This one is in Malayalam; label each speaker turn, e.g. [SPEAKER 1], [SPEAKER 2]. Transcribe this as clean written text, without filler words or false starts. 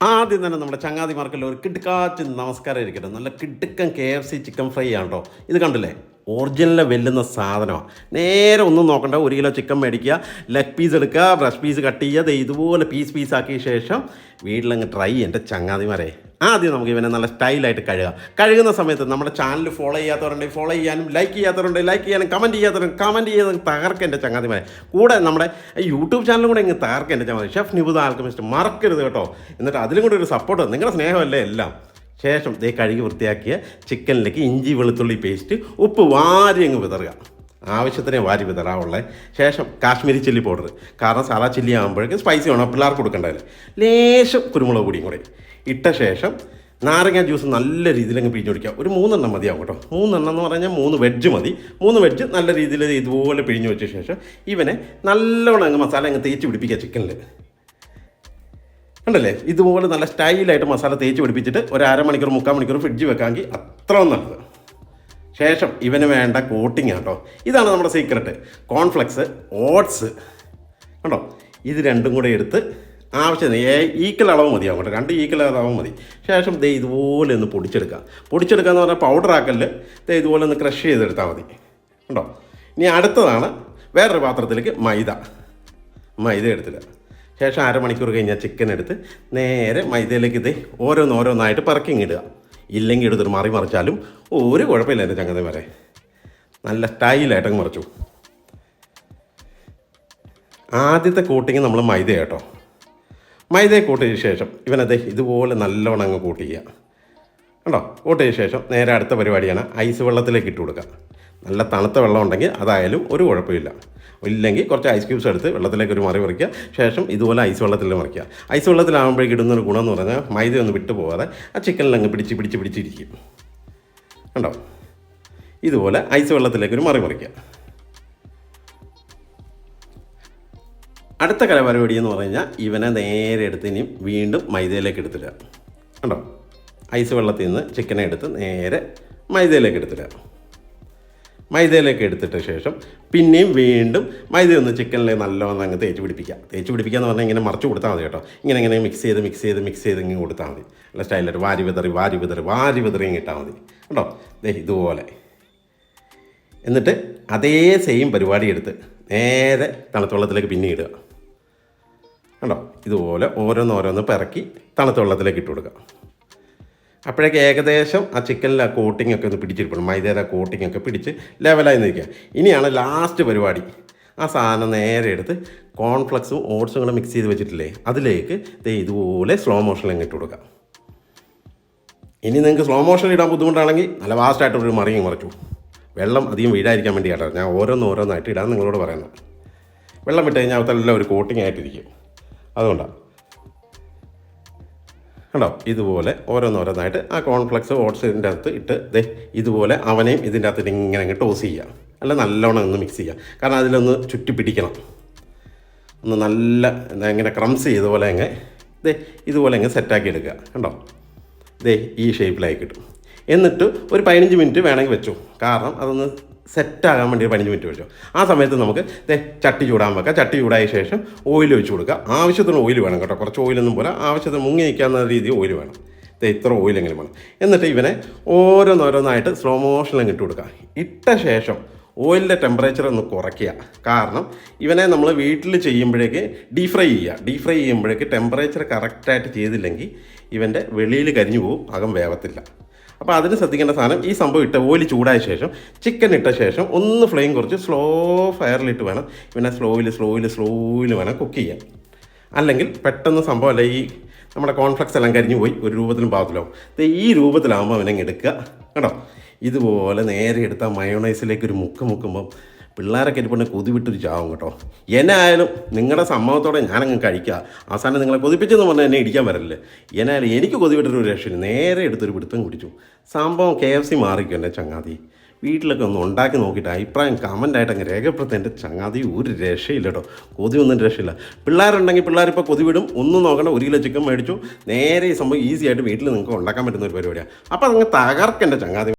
[SPEAKER 1] ആദ്യം തന്നെ നമ്മുടെ ചങ്ങാതിമാർക്കുള്ള ഒരു കിടുക്കാച്ച് നമസ്കാരം ഇരിക്കട്ടെ. നല്ല കിടുക്കൻ KFC ചിക്കൻ ഫ്രൈ ആണ് കേട്ടോ. ഇത് കണ്ടില്ലേ, ഒറിജിനലിനെ വെല്ലുന്ന സാധനമാണ്. നേരെ ഒന്നും നോക്കണ്ട, 1 കിലോ ചിക്കൻ മേടിക്കുക, ലെഗ് പീസ് എടുക്കുക, ബ്രഷ് പീസ് കട്ട് ചെയ്യുക, ഇതുപോലെ പീസാക്കിയ ശേഷം വീട്ടിലങ്ങ് ട്രൈ എൻ്റെ ചങ്ങാതിമാരെ. ആദ്യം നമുക്ക് ഇവനെ നല്ല സ്റ്റൈലായിട്ട് കഴുകുന്ന സമയത്ത് നമ്മുടെ ചാനൽ ഫോളോ ചെയ്യാത്തവരുണ്ടെങ്കിൽ ഫോളോ ചെയ്യാനും, ലൈക്ക് ചെയ്യാത്തവരുണ്ടെങ്കിൽ ലൈക്ക് ചെയ്യാനും, കമൻറ്റ് ചെയ്യാനും തകർക്കുക എൻ്റെ ചങ്ങാതിമാരെ. കൂടെ നമ്മുടെ യൂട്യൂബ് ചാനലും കൂടെ ഇങ്ങ് തകർക്കുക എൻ്റെ ചങ്ങാതി. ഷെഫ് നിബു ദ ആൽക്കമിസ്റ്റ് മറക്കരുത് കേട്ടോ. എന്നിട്ട് അതിലും കൂടെ ഒരു സപ്പോർട്ട്, നിങ്ങളുടെ സ്നേഹമല്ലേ എല്ലാം. ശേഷം കഴുകി വൃത്തിയാക്കിയ ചിക്കനിലേക്ക് ഇഞ്ചി വെളുത്തുള്ളി പേസ്റ്റ്, ഉപ്പ് വാരി അങ്ങ് വിതറുക. ആവശ്യത്തിന് വാരി വിതറാവുള്ളത്. ശേഷം കാശ്മീരി ചില്ലി പൗഡർ, കാരണം സാധാ ചില്ലി ആകുമ്പോഴേക്കും സ്പൈസി വേണം, പിള്ളേർക്ക് കൊടുക്കേണ്ടതില്ല. ലേശം കുരുമുളക് പൊടിയും കൂടെ ഇട്ട ശേഷം നാരങ്ങ ജ്യൂസ് നല്ല രീതിയിൽ അങ്ങ് പിഴിഞ്ഞ് കുടിക്കുക. ഒരു 3 എണ്ണം മതിയാവും കേട്ടോ. 3 എണ്ണം എന്ന് പറഞ്ഞാൽ 3 വെജ് മതി. 3 വെജ് നല്ല രീതിയിൽ ഇതുപോലെ പിഴിഞ്ഞ് വെച്ച ശേഷം ഇവനെ നല്ലോണം അങ്ങ് മസാല അങ്ങ് തേച്ച് പിടിപ്പിക്കുക ചിക്കനിൽ. ഉണ്ടല്ലേ, ഇതുപോലെ നല്ല സ്റ്റൈലായിട്ട് മസാല തേച്ച് പിടിപ്പിച്ചിട്ട് ഒരു 1/2 മണിക്കൂർ 3/4 മണിക്കൂർ ഫ്രിഡ്ജ് വെക്കാമെങ്കിൽ അത്ര നല്ലത്. ശേഷം ഇവന് വേണ്ട കോട്ടിങ് കേട്ടോ. ഇതാണ് നമ്മുടെ സീക്രട്ട്. കോൺഫ്ലെക്സ്, ഓട്സ് കണ്ടോ, ഇത് രണ്ടും കൂടെ എടുത്ത് ആവശ്യത്തിന് ഈക്വൽ അളവ് മതിയാവും കേട്ടോ. 2 ഈക്വൽ അളവ് മതി. ശേഷം ഇതുപോലെ ഒന്ന് പൊടിച്ചെടുക്കുക എന്ന് പറഞ്ഞാൽ പൗഡർ ആക്കല്. ഇതുപോലെ ഒന്ന് ക്രഷ് ചെയ്തെടുത്താൽ മതി കേട്ടോ. ഇനി അടുത്തതാണ് വേറൊരു പാത്രത്തിലേക്ക് മൈദ എടുത്തില്ല. ശേഷം 1/2 മണിക്കൂർ കഴിഞ്ഞാൽ ചിക്കൻ എടുത്ത് നേരെ മൈദയിലേക്ക് ഓരോന്നായിട്ട് പറക്കിങ്ങിടുക. ഇല്ലെങ്കിൽ എടുത്തൊരു മറിച്ചാലും ഒരു കുഴപ്പമില്ല എൻ്റെ ചങ്ങത വരെ. നല്ല സ്റ്റൈലായിട്ടങ്ങ് മറിച്ചു. ആദ്യത്തെ കോട്ടിങ് നമ്മൾ മൈദ കേട്ടോ. മൈദയെ കൂട്ടിയ ശേഷം ഇതുപോലെ നല്ലോണം അങ്ങ് കൂട്ട് ചെയ്യുക കേട്ടോ. കൂട്ടിയ ശേഷം നേരെ അടുത്ത പരിപാടിയാണ് ഐസ് വെള്ളത്തിലേക്ക് ഇട്ട് കൊടുക്കുക. നല്ല തണുത്ത വെള്ളം ഉണ്ടെങ്കിൽ അതായാലും ഒരു കുഴപ്പമില്ല. ഇല്ലെങ്കിൽ കുറച്ച് ഐസ് ക്യൂബ്സ് എടുത്ത് വെള്ളത്തിലേക്ക് ഒരു മറിക്കുക. ശേഷം ഇതുപോലെ ഐസ് വെള്ളത്തിൽ മറിക്കുക. ഐസ് വെള്ളത്തിലാകുമ്പോഴേക്ക് ഇടുന്നൊരു ഗുണം എന്ന് പറഞ്ഞാൽ മൈദ ഒന്ന് വിട്ടു പോകാതെ ആ ചിക്കനിലങ്ങ് പിടിച്ചിരിക്കും കണ്ടോ. ഇതുപോലെ ഐസ് വെള്ളത്തിലേക്കൊരു മറിക്കുക. അടുത്ത കലപരിപാടി എന്ന് പറഞ്ഞു കഴിഞ്ഞാൽ ഇവനെ നേരെ എടുത്ത് ഇനിയും വീണ്ടും മൈദയിലേക്ക് എടുത്തിടുക കണ്ടോ. ഐസ് വെള്ളത്തിൽ നിന്ന് ചിക്കനെ എടുത്ത് നേരെ മൈദയിലേക്ക് എടുത്തിട്ട ശേഷം പിന്നെയും വീണ്ടും മൈദ ഒന്ന് ചിക്കനിലേക്ക് നല്ലോണം അങ്ങ് തേച്ച് പിടിപ്പിക്കുക എന്ന് പറഞ്ഞാൽ ഇങ്ങനെ മറിച്ച് കൊടുത്താൽ മതി കേട്ടോ. ഇങ്ങനെ മിക്സ് ചെയ്ത് ഇങ്ങനെ കൊടുത്താൽ മതി. നല്ല സ്റ്റൈലായിട്ട് വാരി വിതറി ഇട്ടാൽ മതി കേട്ടോ. ഇതുപോലെ എന്നിട്ട് അതേ സെയിം പരിപാടി എടുത്ത് നേരെ തണുത്ത വെള്ളത്തിലേക്ക് പിന്നെ ഇടുക കണ്ടോ. ഇതുപോലെ ഓരോന്ന് പിറക്കി തണുത്ത വെള്ളത്തിലേക്ക് ഇട്ട് കൊടുക്കുക. അപ്പോഴേക്ക് ഏകദേശം ആ ചിക്കനിൽ ആ കോട്ടിംഗ് ഒക്കെ ഒന്ന് പിടിച്ചിരിക്കണം. മൈദയുടെ ആ കോട്ടിംഗ് ഒക്കെ പിടിച്ച് ലെവലായി നിൽക്കുക. ഇനിയാണ് ലാസ്റ്റ് പരിപാടി. ആ സാധനം നേരെ എടുത്ത് കോൺഫ്ലെക്സും ഓട്സും കൂടെ മിക്സ് ചെയ്ത് വെച്ചിട്ടില്ലേ, അതിലേക്ക് ഇതുപോലെ സ്ലോ മോഷനിൽ ഇട്ട് കൊടുക്കുക. ഇനി നിങ്ങൾക്ക് സ്ലോ മോഷനിൽ ഇടാൻ ബുദ്ധിമുട്ടാണെങ്കിൽ നല്ല വാസ്റ്റായിട്ടൊരു മറിച്ചു. വെള്ളം അധികം വീഴാതിരിക്കാൻ വേണ്ടി കേട്ടോ ഞാൻ ഓരോന്നായിട്ട് ഇടാൻ നിങ്ങളോട് പറയുന്നത്. വെള്ളം വിട്ട് കഴിഞ്ഞാൽ അകത്തെല്ലാം ഒരു കോട്ടിംഗ് ആയിട്ടിരിക്കും. അതുകൊണ്ടാണ് കണ്ടോ. ഇതുപോലെ ഓരോന്നായിട്ട് ആ കോൺഫ്ലെക്സ് ഓട്സിൻ്റെ അകത്ത് ഇട്ട് ഇതുപോലെ അവനെയും ഇതിൻ്റെ അകത്ത് ഇങ്ങനെ അങ്ങ് ടോസ് ചെയ്യുക. അല്ല നല്ലോണം ഒന്ന് മിക്സ് ചെയ്യുക. കാരണം അതിലൊന്ന് ചുറ്റി പിടിക്കണം. ഒന്ന് നല്ല ഇങ്ങനെ ക്രംസ് ചെയ്ത പോലെ അങ്ങ് ഇതുപോലെ അങ്ങ് സെറ്റാക്കി എടുക്കുക കണ്ടോ. ഈ ഷേപ്പിലായി കിട്ടും. എന്നിട്ട് ഒരു 15 മിനിറ്റ് വേണമെങ്കിൽ വെച്ചു. കാരണം അതൊന്ന് സെറ്റാകാൻ വേണ്ടി 15 മിനിറ്റ് വെച്ചു. ആ സമയത്ത് നമുക്ക് ചട്ടി ചൂടാൻ വെക്കാം. ചട്ടി ചൂടായ ശേഷം ഓയിൽ ഒഴിച്ച് കൊടുക്കുക. ആവശ്യത്തിന് ഓയിൽ വേണം കേട്ടോ. കുറച്ച് ഓയിലൊന്നും പോലെ, ആവശ്യത്തിന് മുങ്ങി നിൽക്കാവുന്ന രീതിയിൽ ഓയിൽ വേണം. ഇത്ര ഓയിലെങ്കിലും വേണം. എന്നിട്ട് ഇവനെ ഓരോന്നായിട്ട് സ്ലോ മോഷനിലും ഇട്ട് കൊടുക്കുക. ഇട്ട ശേഷം ഓയിലിൻ്റെ ടെമ്പറേച്ചർ ഒന്ന് കുറയ്ക്കുക. കാരണം ഇവനെ നമ്മൾ വീട്ടിൽ ചെയ്യുമ്പോഴേക്ക് ഡീപ് ഫ്രൈ ചെയ്യുമ്പോഴേക്ക് ടെമ്പറേച്ചർ കറക്റ്റായിട്ട് ചെയ്തില്ലെങ്കിൽ ഇവൻ്റെ വെളിയിൽ കരിഞ്ഞു പോകും, അകം വേവത്തില്ല. അപ്പോൾ അതിന് ശ്രദ്ധിക്കേണ്ട സാധനം ഈ സംഭവം ഓയിൽ ചൂടായ ശേഷം ചിക്കൻ ഇട്ട ശേഷം ഒന്ന് ഫ്ലെയിം കുറച്ച് സ്ലോ ഫയറിലിട്ട് വേണം ഇവനെ സ്ലോയിൽ വേണം കുക്ക് ചെയ്യാൻ. അല്ലെങ്കിൽ പെട്ടെന്ന് സംഭവമല്ല, ഈ നമ്മുടെ കോൺഫ്ലെക്സ് എല്ലാം കരിഞ്ഞു പോയി ഒരു രൂപത്തിലും പാകത്തിലാവും. ഈ രൂപത്തിലാകുമ്പോൾ അവനെ എടുക്കുക കേട്ടോ. ഇതുപോലെ നേരെ എടുത്താൽ മയോണൈസിലേക്ക് ഒരു മുക്കുമ്പം പിള്ളേരൊക്കെ ഇരിപ്പുണ്ട് കൊതി വിട്ടൊരു ചാവും കേട്ടോ. എന്നായാലും നിങ്ങളുടെ സമ്മതത്തോടെ ഞാനങ്ങ് കഴിക്കുക. അവസാനം നിങ്ങളെ കൊതിപ്പിച്ചെന്ന് പറഞ്ഞാൽ എന്നെ ഇടിക്കാൻ വരല്ലേ. എന്നായാലും എനിക്ക് കൊതി വിട്ടൊരു രക്ഷയില്ല. നേരെ എടുത്തൊരു പിടുത്തം കുടിച്ചു. സംഭവം KFC മാറിക്കും എൻ്റെ ചങ്ങാതി. വീട്ടിലൊക്കെ ഒന്ന് ഉണ്ടാക്കി നോക്കിയിട്ട് അഭിപ്രായം കമൻ്റായിട്ട് അങ്ങ് രേഖപ്പെടുത്താൻ എൻ്റെ ചങ്ങാതി. ഒരു രക്ഷയില്ല കേട്ടോ. കൊതി ഒന്നും രക്ഷയില്ല. പിള്ളേരുണ്ടെങ്കിൽ പിള്ളേരിപ്പോൾ കൊതി വിടും. ഒന്നും നോക്കണ്ട, 1 കിലോ ചിക്കൻ മേടിച്ചു നേരെ ഈ സംഭവം ഈസി ആയിട്ട് വീട്ടിൽ നിങ്ങൾക്ക് ഉണ്ടാക്കാൻ പറ്റുന്ന ഒരു പരിപാടിയാണ്. അപ്പോൾ അതങ്ങ് തകർക്കെൻ്റെ ചങ്ങാതി.